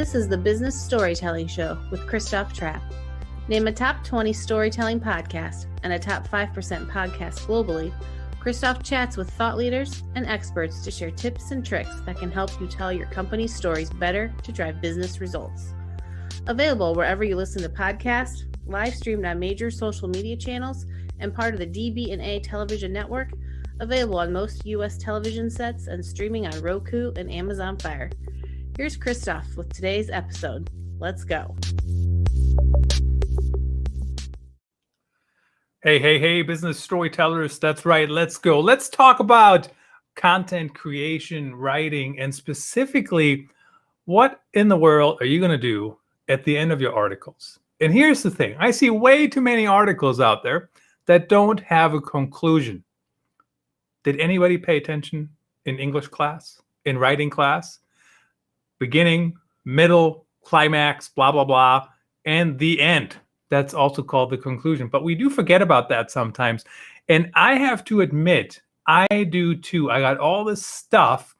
This is the Business Storytelling Show with Christoph Trapp. Name a top 20 storytelling podcast and a top 5% podcast globally. Christoph chats with thought leaders and experts to share tips and tricks that can help you tell your company's stories better to drive business results. Available wherever you listen to podcasts, live streamed on major social media channels, and part of the DB&A television network, available on most U.S. television sets and streaming on Roku and Amazon Fire. Here's Christoph with today's episode. Let's go. Hey, business storytellers. That's right. Let's go. Let's talk about content creation, writing, and specifically, what in the world are you going to do at the end of your articles? And here's the thing. I see way too many articles out there that don't have a conclusion. Did anybody pay attention in English class, in writing class? Beginning, middle, climax, blah, blah, blah, and the end. That's also called the conclusion. But we do forget about that sometimes. And I have to admit, I do too. I got all this stuff,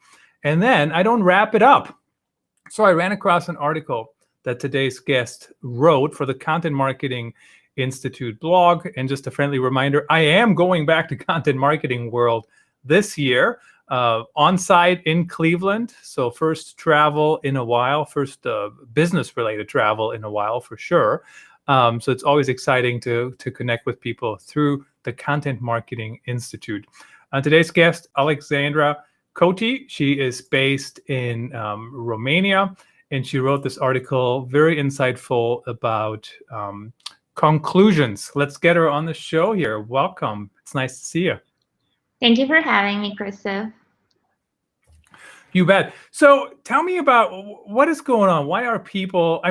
and then I don't wrap it up. So I ran across an article that today's guest wrote for the Content Marketing Institute blog. And just a friendly reminder, I am going back to Content Marketing World this year, on site in Cleveland. So first travel in a while, first business-related travel in a while for sure. So it's always exciting to connect with people through the Content Marketing Institute. Today's guest, Alexandra Cote. She is based in Romania, and she wrote this article, very insightful about conclusions. Let's get her on the show here. Welcome. It's nice to see you. Thank you for having me, Christoph. You bet. So tell me about what is going on. Why are people,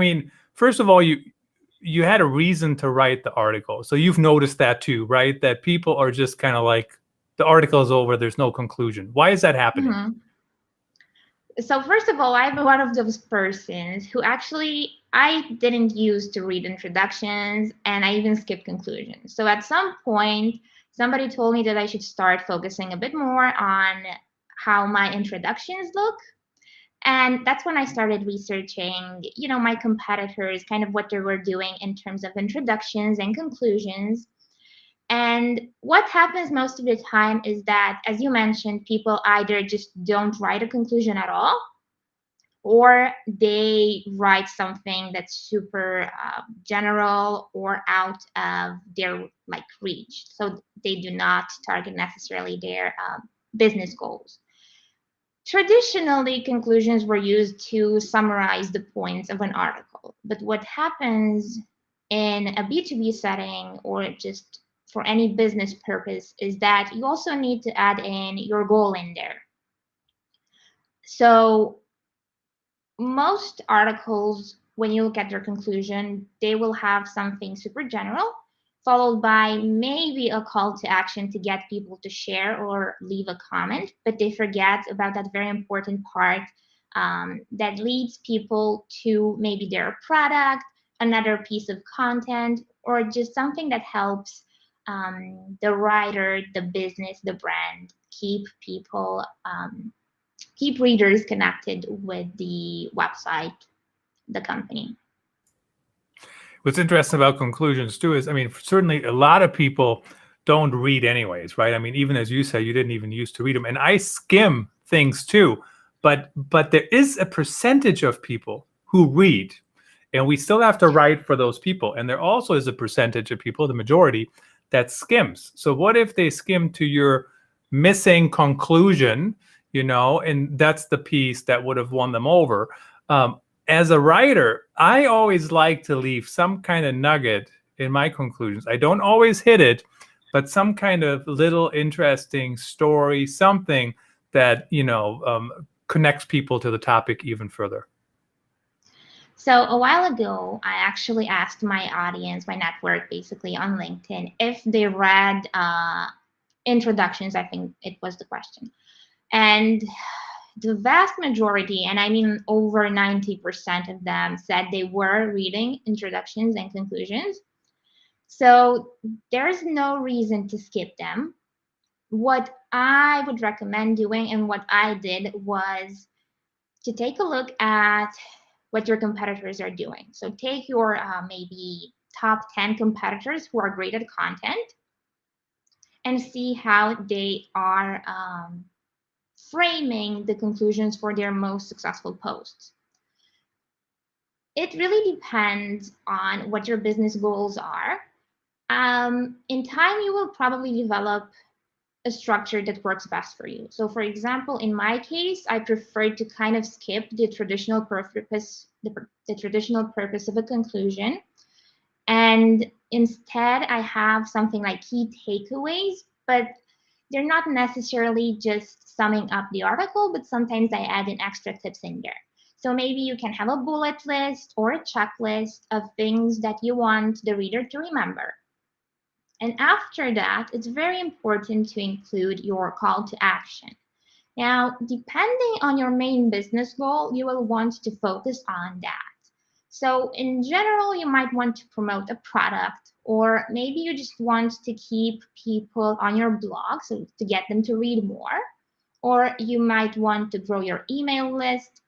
first of all, you had a reason to write the article. So you've noticed that too, right? That people are just kind of like, the article is over, there's no conclusion. Why is that happening? Mm-hmm. So first of all, I'm one of those persons who I didn't use to read introductions, and I even skipped conclusions. So at some point, somebody told me that I should start focusing a bit more on how my introductions look. And that's when I started researching, my competitors, kind of what they were doing in terms of introductions and conclusions. And what happens most of the time is that, as you mentioned, people either just don't write a conclusion at all, or they write something that's super general or out of their reach. So they do not target necessarily their business goals. Traditionally, conclusions were used to summarize the points of an article. But what happens in a B2B setting, or just for any business purpose, is that you also need to add in your goal in there. So most articles, when you look at their conclusion, they will have something super general, followed by maybe a call to action to get people to share or leave a comment, but they forget about that very important part that leads people to maybe their product, another piece of content, or just something that helps the writer, the business, the brand keep people, keep readers connected with the website, the company. What's interesting about conclusions too is, certainly a lot of people don't read anyways, right? Even as you said, you didn't even used to read them. And I skim things too, but there is a percentage of people who read, and we still have to write for those people. And there also is a percentage of people, the majority, that skims. So what if they skim to your missing conclusion, and that's the piece that would have won them over. As a writer, I always like to leave some kind of nugget in my conclusions. I don't always hit it, but some kind of little interesting story, something that, connects people to the topic even further. So a while ago, I actually asked my audience, my network, basically on LinkedIn, if they read introductions. I think it was the question. And the vast majority, and over 90% of them, said they were reading introductions and conclusions. So there's no reason to skip them. What I would recommend doing, and what I did, was to take a look at what your competitors are doing. So take your maybe top 10 competitors who are great at content and see how they are framing the conclusions for their most successful posts. It really depends on what your business goals are. In time, you will probably develop a structure that works best for you. So for example, in my case, I prefer to kind of skip the traditional purpose, the traditional purpose of a conclusion. And instead, I have something like key takeaways, but they're not necessarily just summing up the article, but sometimes I add in extra tips in there. So maybe you can have a bullet list or a checklist of things that you want the reader to remember. And after that, it's very important to include your call to action. Now, depending on your main business goal, you will want to focus on that. So in general, you might want to promote a product, or maybe you just want to keep people on your blog, so to get them to read more. Or you might want to grow your email list,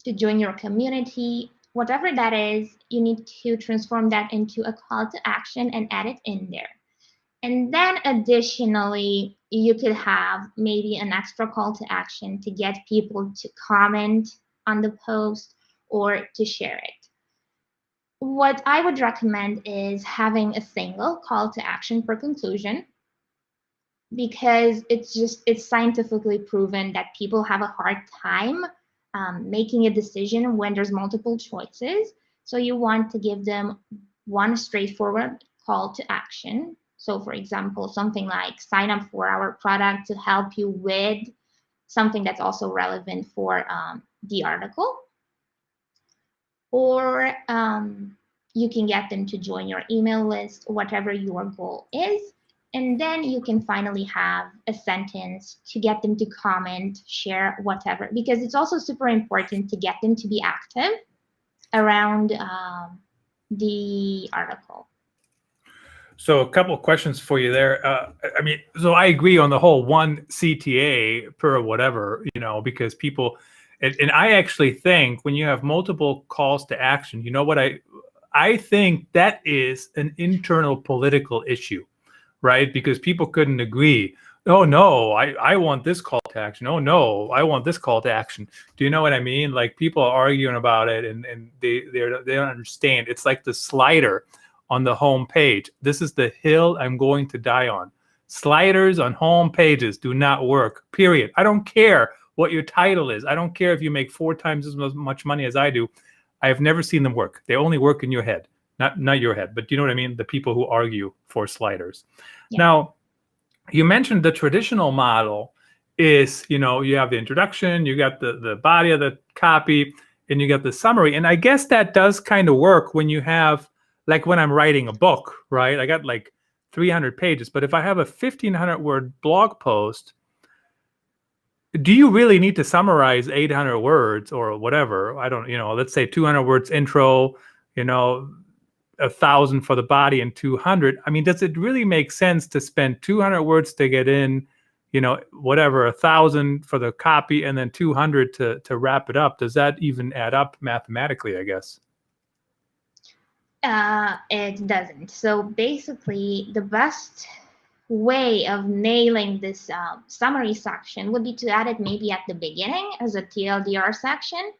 to join your community. Whatever that is, you need to transform that into a call to action and add it in there. And then additionally, you could have maybe an extra call to action to get people to comment on the post or to share it. What I would recommend is having a single call to action per conclusion, because it's scientifically proven that people have a hard time making a decision when there's multiple choices. So you want to give them one straightforward call to action. So for example, something like sign up for our product to help you with something that's also relevant for the article. Or you can get them to join your email list, whatever your goal is. And then you can finally have a sentence to get them to comment, share, whatever, because it's also super important to get them to be active around the article. So a couple of questions for you there. So I agree on the whole one CTA per whatever, because people, and I actually think when you have multiple calls to action, you know what I think that is an internal political issue. Right? Because people couldn't agree. Oh, no, I want this call to action. Oh, no, I want this call to action. Do you know what I mean? Like people are arguing about it and they don't understand. It's like the slider on the home page. This is the hill I'm going to die on. Sliders on home pages do not work, period. I don't care what your title is. I don't care if you make 4 times as much money as I do. I have never seen them work. They only work in your head. Not your head, but you know what I mean? The people who argue for sliders. Yeah. Now, you mentioned the traditional model is, you have the introduction, you got the body of the copy, and you got the summary. And I guess that does kind of work when you have, like when I'm writing a book, right? I got like 300 pages, but if I have a 1,500 word blog post, do you really need to summarize 800 words or whatever? I don't, let's say 200 words intro, 1,000 for the body and 200. I mean, does it really make sense to spend 200 words to get in, 1,000 for the copy and then 200 to wrap it up? Does that even add up mathematically, I guess? It doesn't. So basically, the best way of nailing this summary section would be to add it maybe at the beginning as a TLDR section.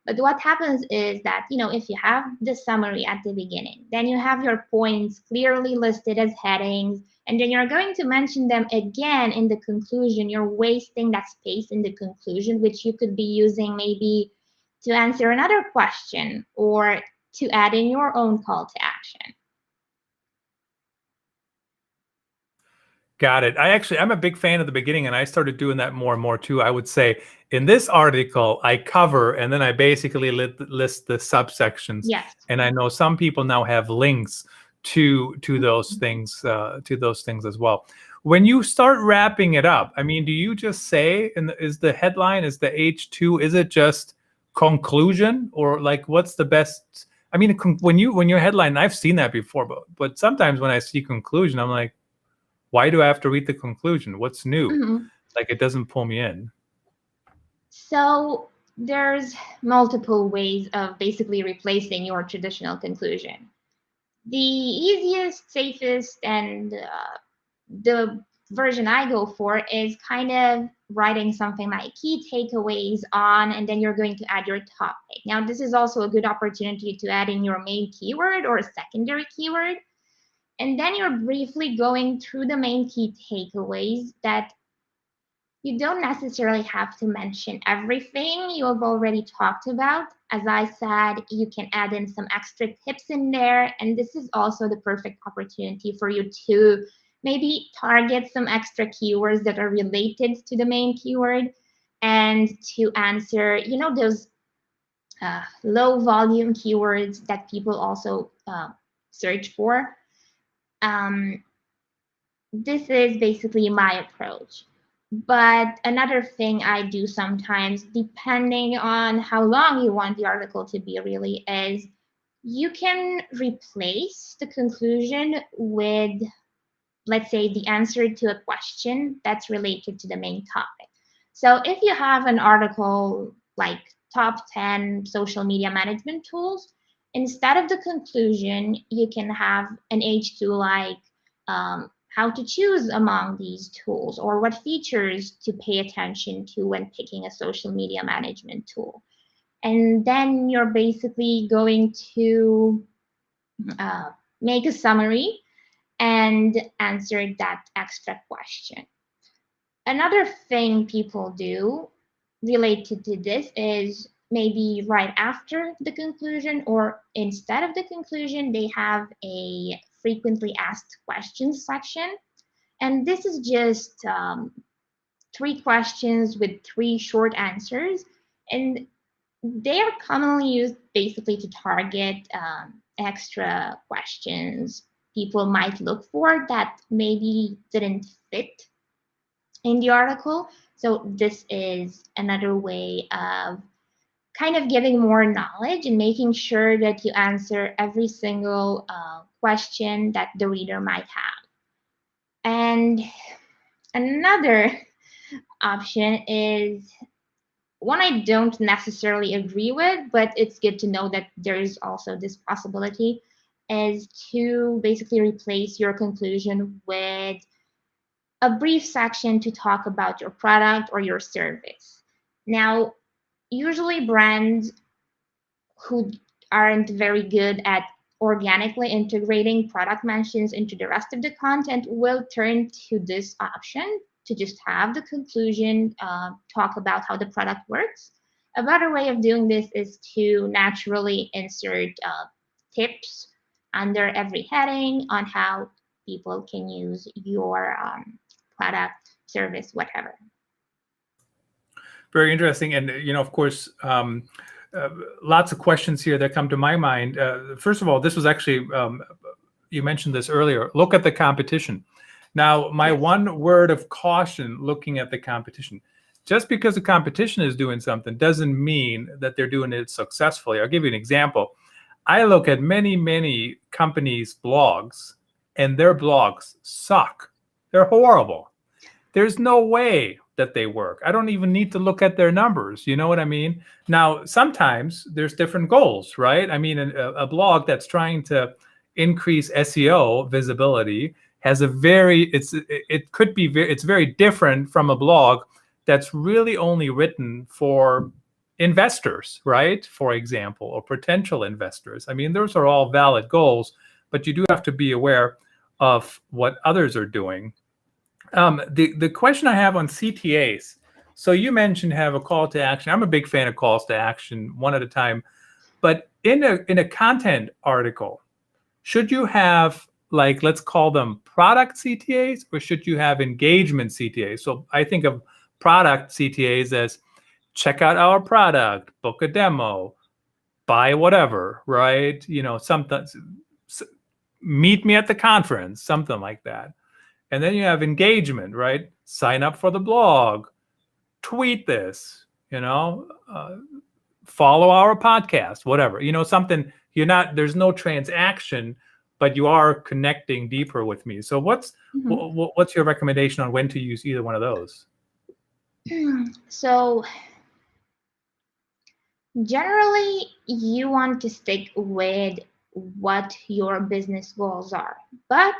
But what happens is that, if you have the summary at the beginning, then you have your points clearly listed as headings, and then you're going to mention them again in the conclusion. You're wasting that space in the conclusion, which you could be using maybe to answer another question or to add in your own call to action. Got it. I'm a big fan of the beginning, and I started doing that more and more too. I would say in this article, I cover, and then I basically list the subsections. Yes. And I know some people now have links to those things, as well. When you start wrapping it up, I mean, do you just say, is the headline, is the H2, is it just conclusion, or like what's the best? I mean, when your headline, I've seen that before, but sometimes when I see conclusion, I'm like, why do I have to read the conclusion? What's new? Mm-hmm. Like it doesn't pull me in. So there's multiple ways of basically replacing your traditional conclusion. The easiest, safest, and the version I go for is kind of writing something like key takeaways on, and then you're going to add your topic. Now, this is also a good opportunity to add in your main keyword or a secondary keyword. And then you're briefly going through the main key takeaways that you don't necessarily have to mention everything you have already talked about. As I said, you can add in some extra tips in there, and this is also the perfect opportunity for you to maybe target some extra keywords that are related to the main keyword and to answer, those low volume keywords that people also search for. This is basically my approach. But another thing I do sometimes, depending on how long you want the article to be really, is you can replace the conclusion with, let's say, the answer to a question that's related to the main topic. So if you have an article like top 10 social media management tools, instead of the conclusion, you can have an H2 like how to choose among these tools or what features to pay attention to when picking a social media management tool. And then you're basically going to make a summary and answer that extra question. Another thing people do related to this is maybe right after the conclusion or instead of the conclusion, they have a frequently asked questions section. And this is just 3 questions with 3 short answers. And they are commonly used basically to target extra questions people might look for that maybe didn't fit in the article. So this is another way of kind of giving more knowledge and making sure that you answer every single question that the reader might have. And another option is one I don't necessarily agree with, but it's good to know that there is also this possibility, is to basically replace your conclusion with a brief section to talk about your product or your service. Now, usually brands who aren't very good at organically integrating product mentions into the rest of the content will turn to this option to just have the conclusion talk about how the product works. A better way of doing this is to naturally insert tips under every heading on how people can use your product, service, whatever. Very interesting. And, of course, lots of questions here that come to my mind. First of all, this was actually, you mentioned this earlier, look at the competition. Now, my one word of caution looking at the competition, just because the competition is doing something doesn't mean that they're doing it successfully. I'll give you an example. I look at many companies' blogs, and their blogs suck. They're horrible. There's no way that they work. I don't even need to look at their numbers. You know what I mean? Now, sometimes there's different goals, right? I mean, a blog that's trying to increase SEO visibility has it's very different from a blog that's really only written for investors, right? For example, or potential investors. I mean, those are all valid goals, but you do have to be aware of what others are doing. The question I have on CTAs. So you mentioned have a call to action. I'm a big fan of calls to action, one at a time. But in a content article, should you have, like, let's call them product CTAs, or should you have engagement CTAs? So I think of product CTAs as check out our product, book a demo, buy whatever, right? Something, meet me at the conference, something like that. And then you have engagement, right? Sign up for the blog, tweet this, follow our podcast, whatever, something. There's no transaction, but you are connecting deeper with me. So what's your recommendation on when to use either one of those? So Generally, you want to stick with what your business goals are, but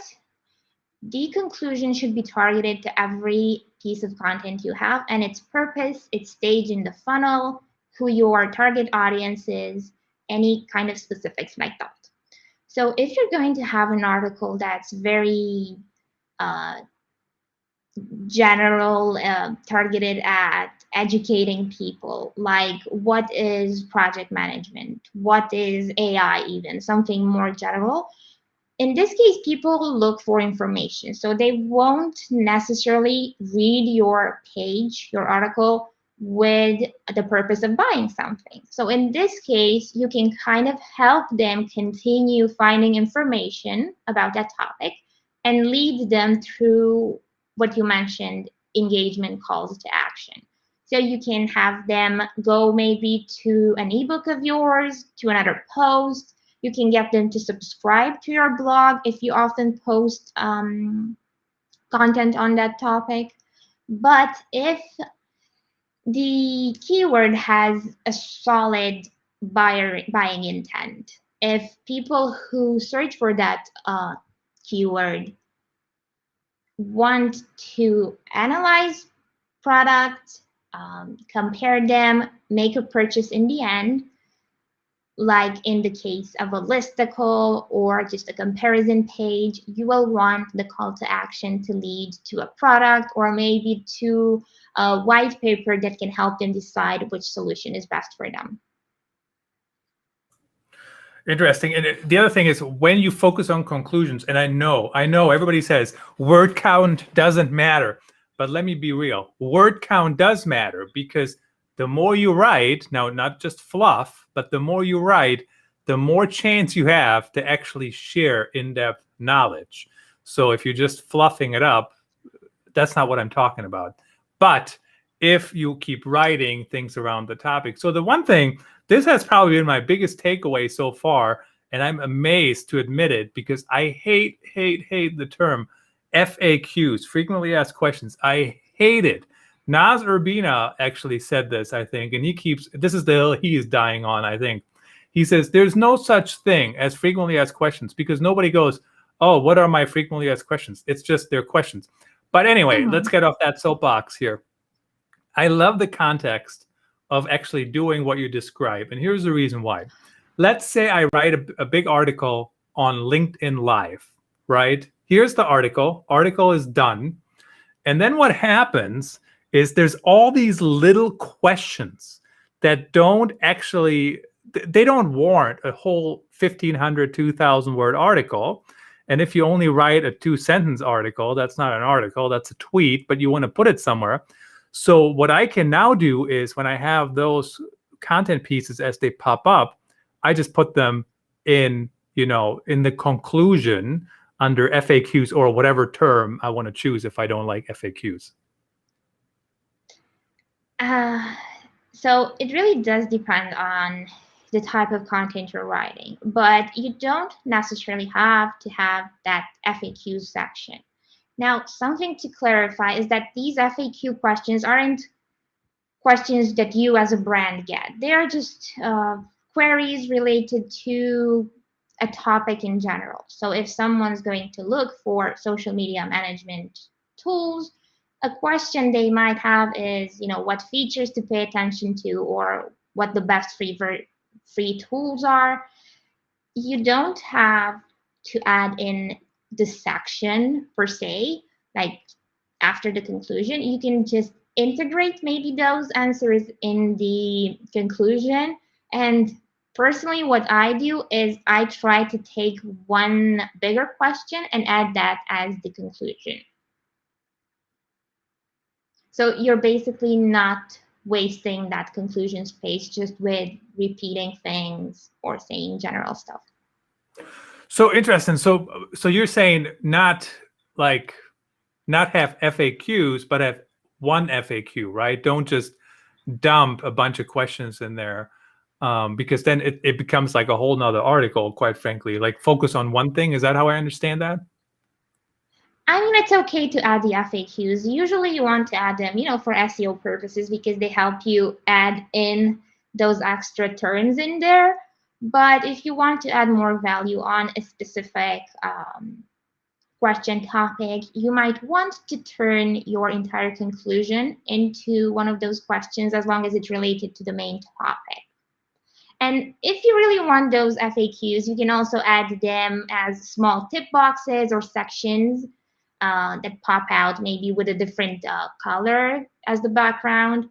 the conclusion should be targeted to every piece of content you have and its purpose, its stage in the funnel, who your target audience is, any kind of specifics like that. So if you're going to have an article that's very uh, general, targeted at educating people, like what is project management, what is AI, even something more general. In this case, people look for information, so they won't necessarily read your page, your article, with the purpose of buying something. So in this case, you can kind of help them continue finding information about that topic and lead them through what you mentioned, engagement calls to action. So you can have them go maybe to an ebook of yours, to another post. You can get them to subscribe to your blog if you often post content on that topic. But if the keyword has a solid buying intent, if people who search for that keyword want to analyze products, compare them, make a purchase in the end, like in the case of a listicle or just a comparison page, you will want the call to action to lead to a product or maybe to a white paper that can help them decide which solution is best for them. Interesting. And the other thing is when you focus on conclusions, and I know everybody says word count doesn't matter, but let me be real. Word count does matter because the more you write, now not just fluff, but the more you write, the more chance you have to actually share in-depth knowledge. So if you're just fluffing it up, that's not what I'm talking about. But if you keep writing things around the topic. So the one thing, this has probably been my biggest takeaway so far, and I'm amazed to admit it because I hate the term FAQs, frequently asked questions. I hate it. Naz Urbina actually said this, I think, and this is the hill he is dying on, I think. He says, there's no such thing as frequently asked questions because nobody goes, oh, what are my frequently asked questions? It's just their questions. But anyway, let's get off that soapbox here. I love the context of actually doing what you describe. And here's the reason why. Let's say I write a big article on LinkedIn Live, right? Here's the article. Article is done. And then what happens is there's all these little questions that they don't warrant a whole 1,500, 2,000 word article. And if you only write a 2-sentence article, that's not an article, that's a tweet, but you want to put it somewhere. So what I can now do is when I have those content pieces as they pop up, I just put them in the conclusion under FAQs or whatever term I want to choose if I don't like FAQs. So it really does depend on the type of content you're writing, but you don't necessarily have to have that FAQ section. Now, something to clarify is that these FAQ questions aren't questions that you as a brand get. They are just queries related to a topic in general. So if someone's going to look for social media management tools, a question they might have is, what features to pay attention to or what the best free tools are. You don't have to add in the section per se, like after the conclusion. You can just integrate maybe those answers in the conclusion. And personally, what I do is I try to take one bigger question and add that as the conclusion. So you're basically not wasting that conclusion space just with repeating things or saying general stuff. So interesting. So you're saying not have FAQs, but have one FAQ, right? Don't just dump a bunch of questions in there, because then it becomes like a whole nother article, quite frankly. Like focus on one thing. Is that how I understand that? I mean, it's okay to add the FAQs. Usually you want to add them, for SEO purposes because they help you add in those extra turns in there. But if you want to add more value on a specific question topic, you might want to turn your entire conclusion into one of those questions as long as it's related to the main topic. And if you really want those FAQs, you can also add them as small tip boxes or sections that pop out, maybe with a different color as the background,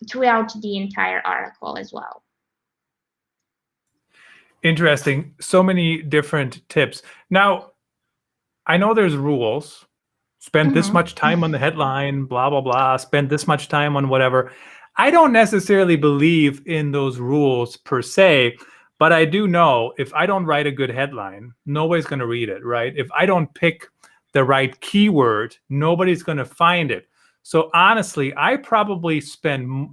throughout the entire article as well. Interesting. So many different tips. Now, I know there's rules. Spend this much time on the headline, blah, blah, blah. Spend this much time on whatever. I don't necessarily believe in those rules per se, but I do know if I don't write a good headline, nobody's going to read it, right? If I don't pick the right keyword, nobody's going to find it. So honestly, I probably spend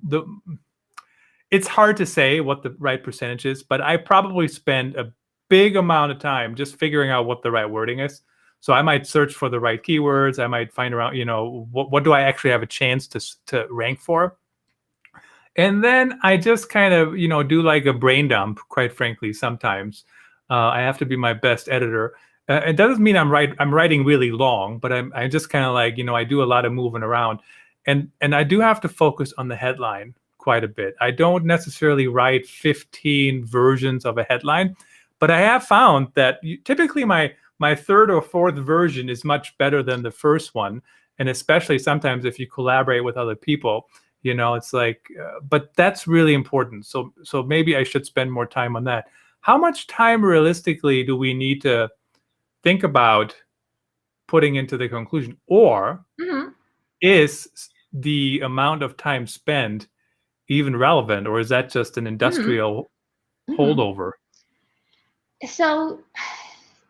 it's hard to say what the right percentage is, but I probably spend a big amount of time just figuring out what the right wording is. So I might search for the right keywords. I might find around, what do I actually have a chance to rank for? And then I just kind of, do like a brain dump, quite frankly, sometimes. I have to be my best editor. It doesn't mean I'm writing really long, but I'm just kind of like, I do a lot of moving around. And I do have to focus on the headline quite a bit. I don't necessarily write 15 versions of a headline, but I have found that typically my third or fourth version is much better than the first one. And especially sometimes if you collaborate with other people, it's like, but that's really important. So maybe I should spend more time on that. How much time realistically do we need to think about putting into the conclusion? Or is the amount of time spent even relevant, or is that just an industrial holdover? So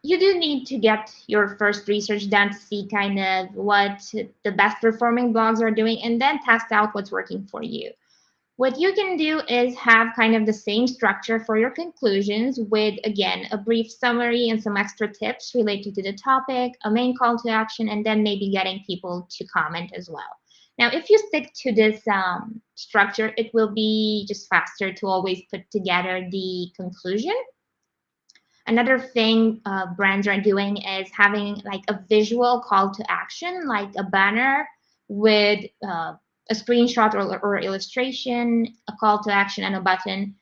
you do need to get your first research done to see kind of what the best performing blogs are doing and then test out what's working for you. What you can do is have kind of the same structure for your conclusions with, again, a brief summary and some extra tips related to the topic, a main call to action, and then maybe getting people to comment as well. Now, if you stick to this structure, it will be just faster to always put together the conclusion. Another thing brands are doing is having like a visual call to action, like a banner with a screenshot or illustration, a call to action, and a button.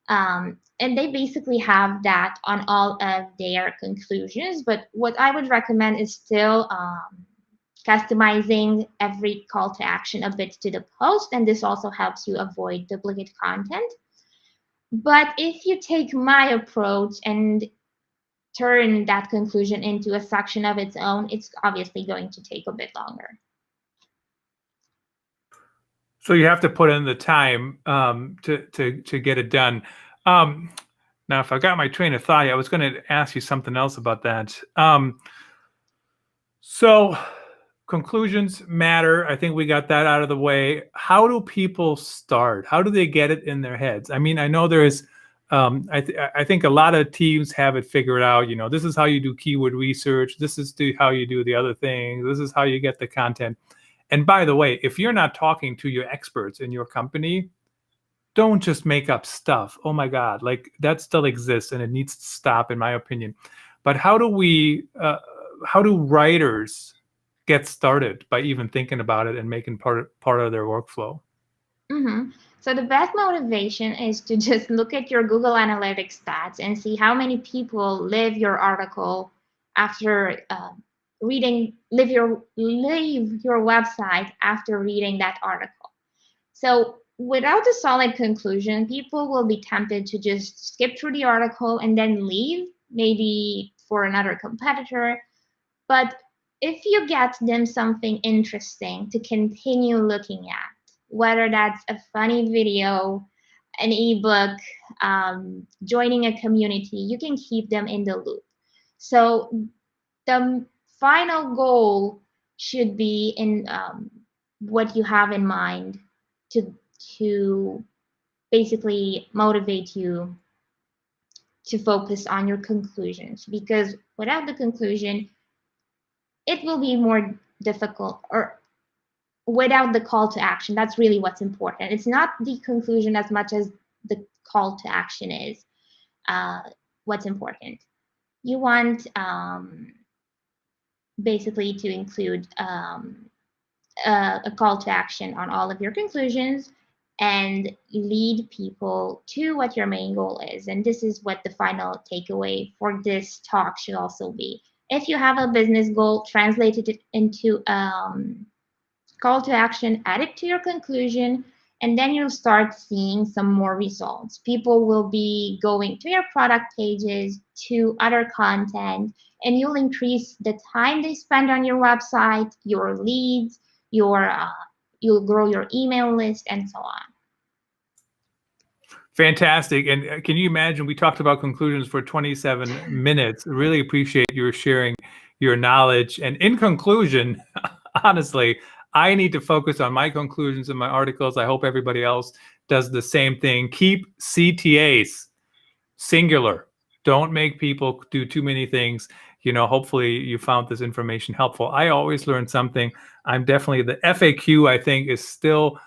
And they basically have that on all of their conclusions. But what I would recommend is still customizing every call to action a bit to the post. And this also helps you avoid duplicate content. But if you take my approach and turn that conclusion into a section of its own, it's obviously going to take a bit longer. So you have to put in the time to get it done. Now, if I got my train of thought, I was going to ask you something else about that. So conclusions matter. I think we got that out of the way. How do people start? How do they get it in their heads? I mean, I know there is, I think a lot of teams have it figured out. This is how you do keyword research. This is how you do the other things. This is how you get the content. And by the way, if you're not talking to your experts in your company, don't just make up stuff. Oh my God, like that still exists and it needs to stop, in my opinion. But how do writers get started by even thinking about it and making part of their workflow? So the best motivation is to just look at your Google Analytics stats and see how many people leave your article after leave your website after reading that article. So without a solid conclusion, people will be tempted to just skip through the article and then leave, maybe for another competitor. But if you get them something interesting to continue looking at, whether that's a funny video, an ebook, joining a community, you can keep them in the loop. So the final goal should be in what you have in mind to basically motivate you to focus on your conclusions, because without the conclusion, it will be more difficult, or without the call to action. That's really what's important. It's not the conclusion as much as the call to action is what's important. You want basically to include a call to action on all of your conclusions and lead people to what your main goal is. And this is what the final takeaway for this talk should also be. If you have a business goal, translate it into call to action, add it to your conclusion, and then you'll start seeing some more results. People will be going to your product pages, to other content, and you'll increase the time they spend on your website, your leads, you'll grow your email list, and so on. Fantastic. And can you imagine, we talked about conclusions for 27 minutes. Really appreciate your sharing your knowledge. And in conclusion, honestly, I need to focus on my conclusions in my articles. I hope everybody else does the same thing. Keep CTAs singular. Don't make people do too many things. Hopefully you found this information helpful. I always learn something. I'm definitely, the FAQ, I think, is still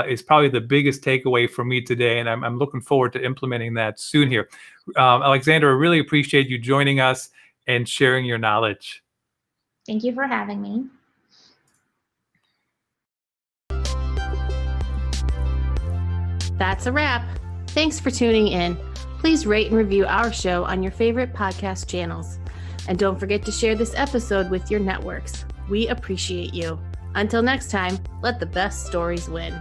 is probably the biggest takeaway for me today. And I'm looking forward to implementing that soon here. Alexandra, I really appreciate you joining us and sharing your knowledge. Thank you for having me. That's a wrap. Thanks for tuning in. Please rate and review our show on your favorite podcast channels. And don't forget to share this episode with your networks. We appreciate you. Until next time, let the best stories win.